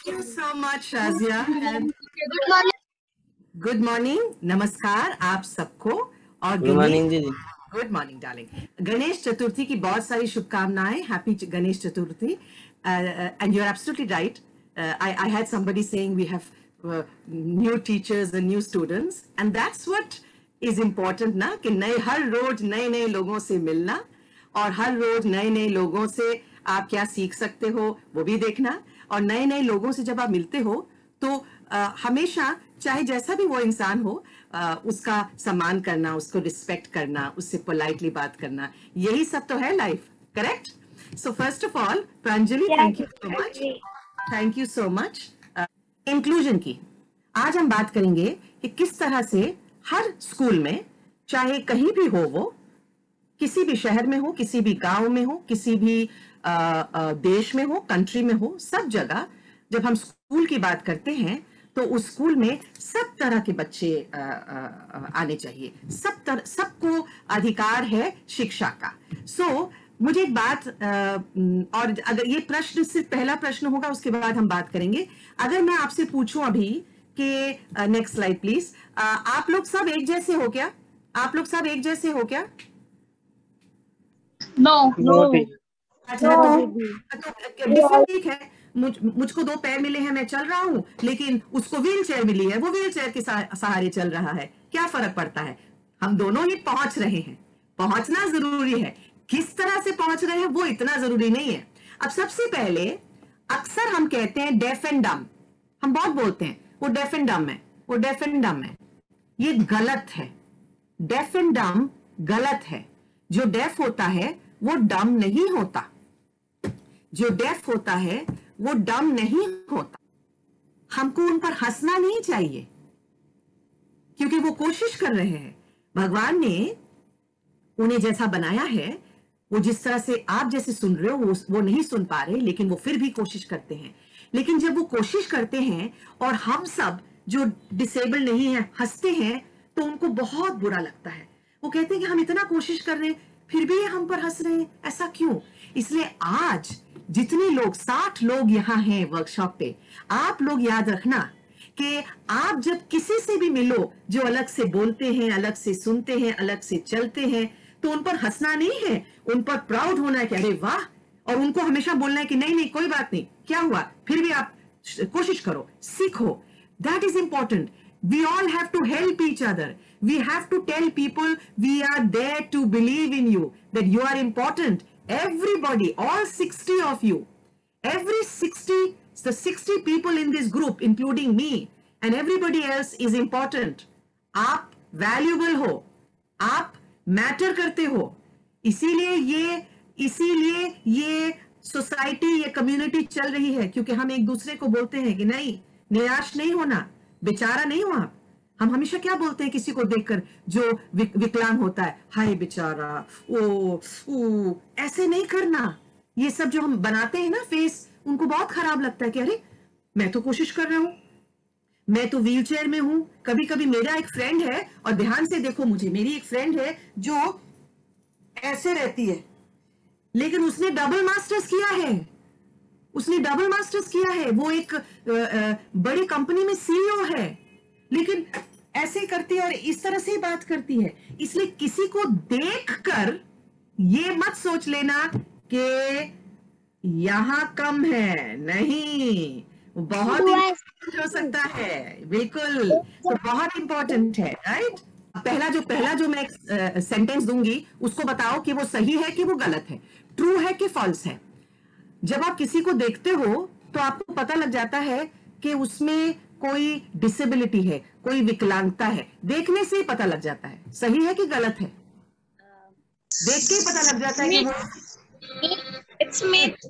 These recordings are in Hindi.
Thank you so much, Shazia. And good morning. good morning, नमस्कार आप सबको। और गुड मॉर्निंग दीदी। Good morning darling. Ganesh Chaturthi की बहुत सारी शुभकामनाएं। Happy Ganesh Chaturthi. And you're absolutely right. I had somebody saying we have new teachers and new students, and that's what is important ना, कि नए हर रोज नए नए लोगों से मिलना और हर रोज नए नए लोगों से आप क्या सीख सकते हो वो भी देखना। और नए नए लोगों से जब आप मिलते हो तो हमेशा चाहे जैसा भी वो इंसान हो उसका सम्मान करना, उसको रिस्पेक्ट करना, उससे पोलाइटली बात करना, यही सब तो है life. Correct? So first of all Pranjali, thank you so much. Thank you so much. Inclusion की आज हम बात करेंगे कि किस तरह से हर स्कूल में, चाहे कहीं भी हो, वो किसी भी शहर में हो, किसी भी गांव में हो, किसी भी देश में हो, कंट्री में हो, सब जगह जब हम स्कूल की बात करते हैं तो उस स्कूल में सब तरह के बच्चे आने चाहिए। सबको अधिकार है शिक्षा का। मुझे एक बात, और अगर ये प्रश्न सिर्फ पहला प्रश्न होगा, उसके बाद हम बात करेंगे। अगर मैं आपसे पूछूं अभी कि नेक्स्ट स्लाइड प्लीज, आप लोग सब एक जैसे हो क्या? आप लोग सब एक जैसे हो क्या? नो अच्छा, तो डिफरेंट ठीक है। मुझको 2 पैर मिले हैं, मैं चल रहा हूं, लेकिन उसको व्हील चेयर मिली है, वो व्हील चेयर के सहारे चल रहा है। क्या फर्क पड़ता है? हम दोनों ही पहुंच रहे हैं। पहुंचना जरूरी है, किस तरह से पहुंच रहे हैं वो इतना जरूरी नहीं है। अब सबसे पहले अक्सर हम कहते हैं डेफ एंड डम। हम बहुत बोलते हैं वो डेफ एंड डम है, वो डेफ एंड डम है। ये गलत है। डेफ एंड डम गलत है। जो डेफ होता है वो डम नहीं होता। जो डेफ होता है वो डम नहीं होता। हमको उन पर हंसना नहीं चाहिए, क्योंकि वो कोशिश कर रहे हैं। भगवान ने उन्हें जैसा बनाया है, वो जिस तरह से आप जैसे सुन रहे हो वो नहीं सुन पा रहे, लेकिन वो फिर भी कोशिश करते हैं। लेकिन जब वो कोशिश करते हैं और हम सब जो डिसेबल नहीं है हंसते हैं, तो उनको बहुत बुरा लगता है। वो कहते हैं कि हम इतना कोशिश कर रहे हैं, फिर भी हम पर हंस रहे हैं, ऐसा क्यों? इसलिए आज जितने लोग, 60 लोग यहाँ हैं वर्कशॉप पे, आप लोग याद रखना कि आप जब किसी से भी मिलो जो अलग से बोलते हैं, अलग से सुनते हैं, अलग से चलते हैं, तो उन पर हंसना नहीं है, उन पर प्राउड होना है कि अरे वाह, और उनको हमेशा बोलना है कि नहीं नहीं कोई बात नहीं, क्या हुआ, फिर भी आप कोशिश करो, सीखो। That is important. We all have to help each other. We have to tell people we are there to believe in you, that you are important. Everybody, all 60 of you, the 60 people in this group, including me, and everybody else is important. आप valuable हो, आप matter करते हो। इसीलिए ये सोसाइटी, ये कम्युनिटी चल रही है, क्योंकि हम एक दूसरे को बोलते हैं कि नहीं, निराश नहीं होना, बेचारा नहीं हो आप। हम हमेशा क्या बोलते हैं किसी को देखकर जो विकलांग होता है, हाय बेचारा, ओ ऐसे नहीं करना। ये सब जो हम बनाते हैं ना फेस, उनको बहुत खराब लगता है कि अरे मैं तो कोशिश कर रहा हूं, मैं तो व्हील चेयर में हूं। कभी कभी मेरा एक फ्रेंड है, और ध्यान से देखो मुझे, मेरी एक फ्रेंड है जो ऐसे रहती है, लेकिन उसने डबल मास्टर्स किया है। उसने डबल मास्टर्स किया है, वो एक बड़ी कंपनी में सीईओ है, लेकिन ऐसे करती है और इस तरह से बात करती है। इसलिए किसी को देखकर ये मत सोच लेना कि यहां कम है, नहीं, बहुत इंपॉर्टेंट हो सकता है। बिल्कुल, तो बहुत इंपॉर्टेंट है, राइट? पहला जो मैं सेंटेंस दूंगी उसको बताओ कि वो सही है कि वो गलत है, ट्रू है कि फॉल्स है। जब आप किसी को देखते हो तो आपको पता लग जाता है कि उसमें कोई डिसेबिलिटी है, कोई विकलांगता है, देखने से ही पता लग जाता है। सही है कि गलत है? देख के ही पता लग जाता है कि वो it's myth.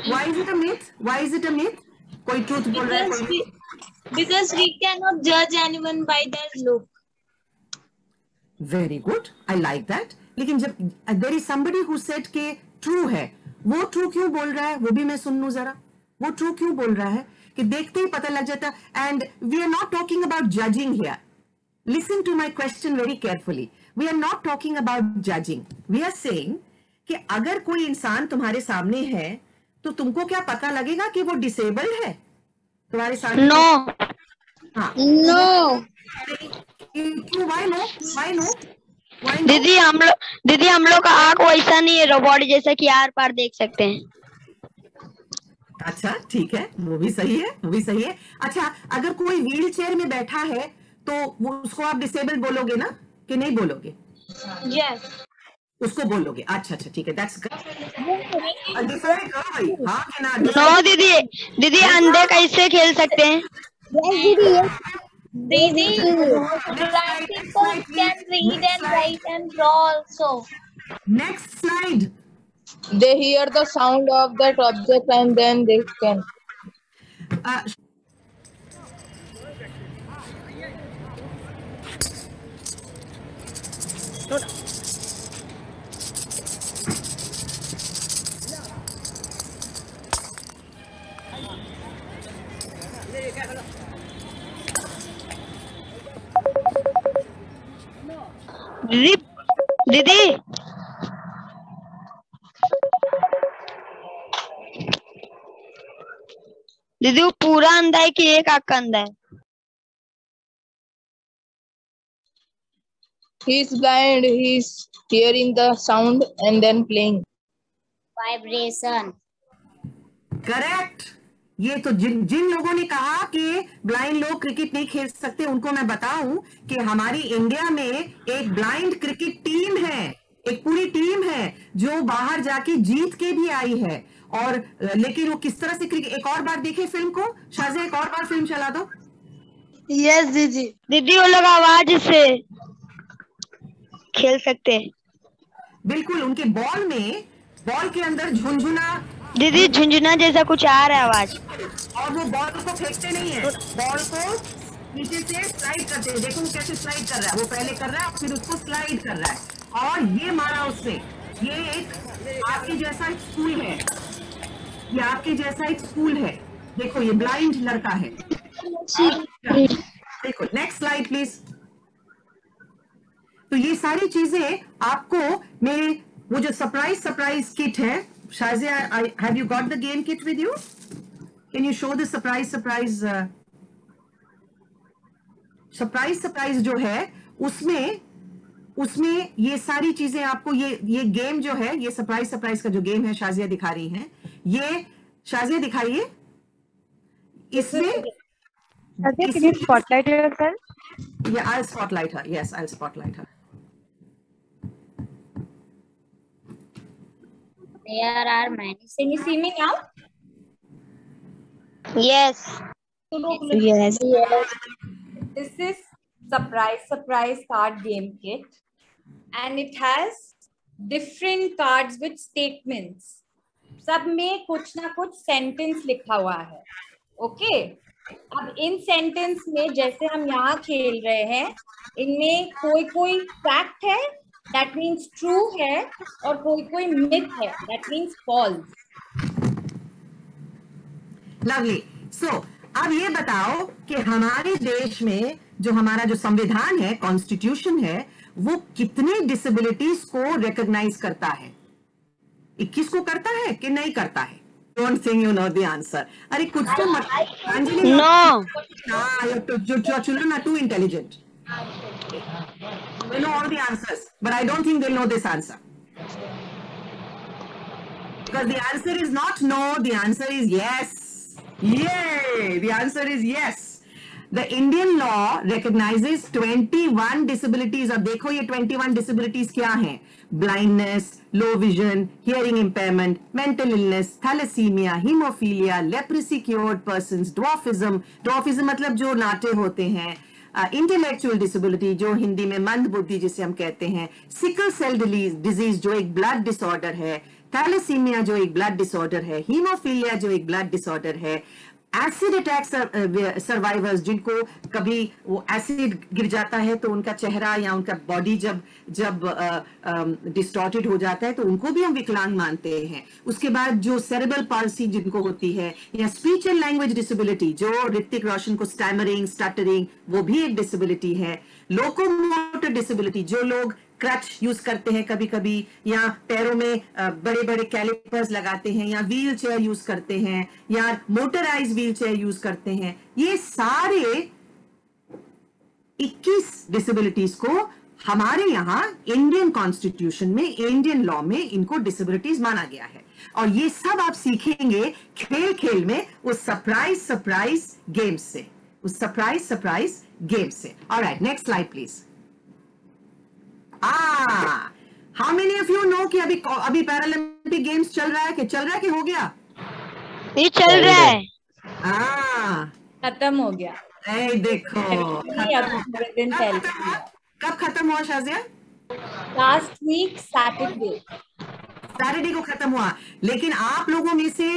Why is it a myth? Why is it a myth? कोई ट्रूथ बोल रहा है, कोई because we cannot judge anyone by their look. Very good, I like that. लेकिन जब there is somebody who said के ट्रू है, वो ट्रू क्यों बोल रहा है वो भी मैं सुन लूं जरा। वो ट्रू क्यों बोल रहा है कि देखते ही पता लग जाता। And we are not talking about judging here. Listen to my question very carefully. We are not talking about judging. We are saying कि अगर कोई इंसान तुम्हारे सामने है तो तुमको क्या पता लगेगा कि वो डिसेबल्ड है? तुम्हारे साथ? नो हाँ No. क्यों? Why no? Why no? Why no? दीदी हम लोग का आँख वैसा नहीं है, रोबोट जैसा कि आर पार देख सकते हैं। अच्छा ठीक है, वो भी सही है, वो भी सही है। अच्छा, अगर कोई व्हील चेयर में बैठा है तो वो उसको आप डिसेबल बोलोगे ना कि नहीं बोलोगे? Yes. उसको बोलोगे। अच्छा अच्छा ठीक है, दैट्स डिसाइड करो भाई, हाँ कि ना? नो डिसाइड दीदी अंधे कैसे खेल सकते हैं? Yes, Didi. Yes. Didi, next blind slide, next people slide can please, read next and slide, write and draw also. Next slide. They hear the sound of that object and then they can. दीदी दीदी वो पूरा अंधा है कि एक आँख का अंधा है? He's blind. He's hearing the sound and then playing. Vibration. Correct. ये तो जिन जिन लोगों ने कहा कि ब्लाइंड लोग क्रिकेट नहीं खेल सकते, उनको मैं बताऊं कि हमारी इंडिया में एक ब्लाइंड क्रिकेट टीम है, एक पूरी टीम है जो बाहर जाके जीत के भी आई है। और लेकिन वो किस तरह से क्रिकेट, एक और बार देखे फिल्म को। शाज़िया एक और बार फिल्म चला दो। यस दीदी वो लोग आवाज से खेल सकते हैं। बिल्कुल, उनके बॉल के अंदर झुनझुना, दीदी झुंझुना जैसा कुछ आ रहा है आवाज। और वो बॉल को फेंकते नहीं है, बॉल को नीचे से स्लाइड करते हैं। देखो वो कैसे स्लाइड कर रहा है, वो पहले कर रहा है फिर उसको स्लाइड कर रहा है और ये मारा उसने। ये एक आपके जैसा एक स्कूल है, ये आपके जैसा एक स्कूल है। देखो ये ब्लाइंड लड़का है। देखो नेक्स्ट स्लाइड प्लीज। तो ये सारी चीजें आपको मेरे वो जो सरप्राइज किट है, Shazia, have you got the game kit with you? Can you show the surprise जो है उसमें ये सारी चीजें आपको, ये गेम जो है, ये सरप्राइज का जो गेम है शाज़िया दिखा रही हैं। ये शाज़िया दिखाइए इसमें। Can you spotlight yourself? Yeah, I'll spotlight her. Yes, I'll spotlight her. There are many. Can you see me now? Yes Yes. This is surprise card game kit, and it has different cards with statements. सब में कुछ ना कुछ सेंटेंस लिखा हुआ है। ओके, अब इन सेंटेंस में जैसे हम यहाँ खेल रहे हैं, इनमें कोई फैक्ट है, दैट मीन्स ट्रू है, और कोई मिथ है, दैट मीन्स फॉल्स। लवली। सो अब ये बताओ कि हमारे देश में जो हमारा जो संविधान है, कॉन्स्टिट्यूशन है, वो कितनी डिसेबिलिटीज को रिकॉग्नाइज करता है? 21 को करता है कि नहीं करता है? Don't think you know the answer. अरे कुछ तो मत Anjali. No your children are too intelligent. They know all the answers, but I don't think they'll know this answer. Because the answer is not no, the answer is yes. Yay! The answer is yes. The Indian law recognizes 21 disabilities. अब देखो ये 21 disabilities क्या हैं? Blindness, low vision, hearing impairment, mental illness, thalassemia, hemophilia, leprosy cured persons, dwarfism. Dwarfism मतलब जो नाटे होते हैं। इंटेलेक्चुअल डिसेबिलिटी जो हिंदी में मंद बुद्धि जिसे हम कहते हैं, सिकल सेल डिजीज जो एक ब्लड डिसऑर्डर है, थैलेसीमिया जो एक ब्लड डिसऑर्डर है, हीमोफीलिया जो एक ब्लड डिसऑर्डर है, एसिड अटैक सर्वाइवर्स जिनको कभी वो एसिड गिर जाता है तो उनका चेहरा या उनका बॉडी जब डिस्टॉर्टेड हो जाता है तो उनको भी हम विकलांग मानते हैं। उसके बाद जो सेरेब्रल पाल्सी जिनको होती है, या स्पीच एंड लैंग्वेज डिसेबिलिटी जो ऋतिक रोशन को स्टैमरिंग, स्टटरिंग, वो भी एक डिसेबिलिटी है। लोकोमोटर डिसेबिलिटी जो लोग क्रच यूज करते हैं कभी कभी, या पैरों में बड़े बड़े कैलिपर्स लगाते हैं, या व्हील चेयर यूज करते हैं, या मोटराइज व्हील चेयर यूज करते हैं। ये सारे 21 डिसेबिलिटीज को हमारे यहाँ इंडियन कॉन्स्टिट्यूशन में, इंडियन लॉ में इनको डिसेबिलिटीज माना गया है। और ये सब आप सीखेंगे खेल खेल में उस सरप्राइज गेम से, उस सरप्राइज गेम से। Alright, next slide please. How many of you know कि अभी पैरालंपिक गेम्स चल रहा है कि हो गया? ये चल रहा है। खत्म हो गया। देखो कब खत्म हुआ शाजिया? लास्ट वीक सैटरडे को खत्म हुआ। लेकिन आप लोगों में से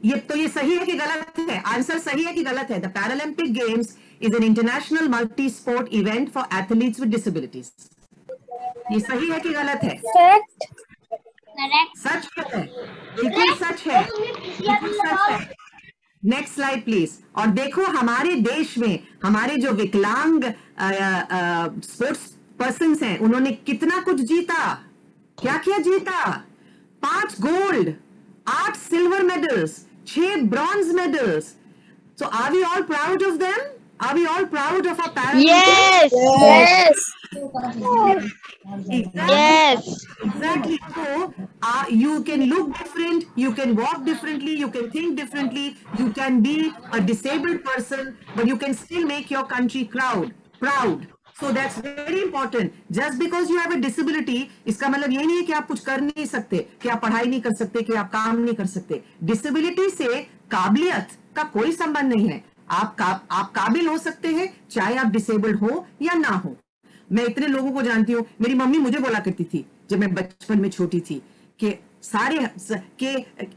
ये सही है कि गलत है? आंसर सही है कि गलत है? The Paralympic games is an international multi sport event for athletes with disabilities. ये सही है कि गलत है? सच है, बिल्कुल सच है, बिल्कुल सच है। Next slide please. और देखो हमारे देश में हमारे जो विकलांग स्पोर्ट्स पर्सन हैं, उन्होंने कितना कुछ जीता। क्या क्या जीता? 5 gold, 8 silver medals, 6 bronze medals. So are we all proud of them? Are we all proud of our parents? Yes. Yes. Exactly. Yes. Exactly. So you can look different, you can walk differently, you can think differently, you can be a disabled person, but you can still make your country proud. So that's very important. Just because you have a disability, इसका मतलब ये नहीं है कि आप कुछ कर नहीं सकते, कि आप पढ़ाई नहीं कर सकते, कि आप काम नहीं कर सकते। डिसेबिलिटी से काबिलियत का कोई संबंध नहीं है। आप काबिल हो सकते हैं चाहे आप डिसेबल्ड हो या ना हो। मैं इतने लोगों को जानती हूँ, मेरी मम्मी मुझे बोला करती थी जब मैं बचपन में छोटी थी कि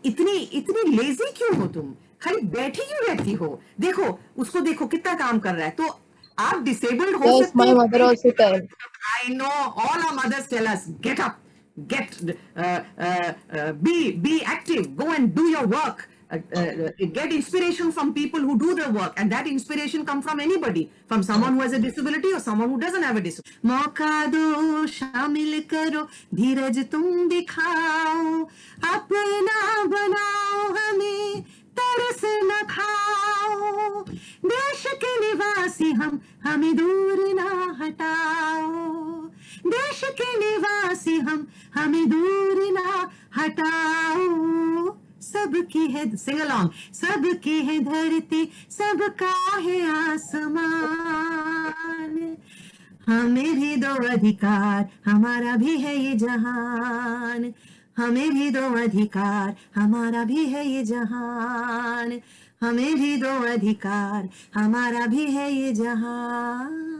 इतनी लेजी क्यों हो तुम, खाली बैठी क्यों रहती हो, देखो उसको, देखो कितना काम कर रहा है। तो आप डिसेबल्ड हो सकते my mother also tell. I know all our mothers tell us, get up, be active, go and do your work. Get inspiration from people who do the work, and that inspiration come from anybody, from someone who has a disability or someone who doesn't have a disability. मौका दो, शामिल करो, धीरज तुम दिखाओ, अपना बनाओ हमें, तरस न खाओ, देश के निवासी हम, हमें दूर ना हटाओ, देश के निवासी हम, हमें दूर ना हटाओ। सबकी है, सिंग अलोंग, सबकी है धरती, सबका है आसमान, हमें भी दो अधिकार, हमारा भी है ये जहान, हमें भी दो अधिकार, हमारा भी है ये जहान, हमें भी दो अधिकार, हमारा भी है ये जहान।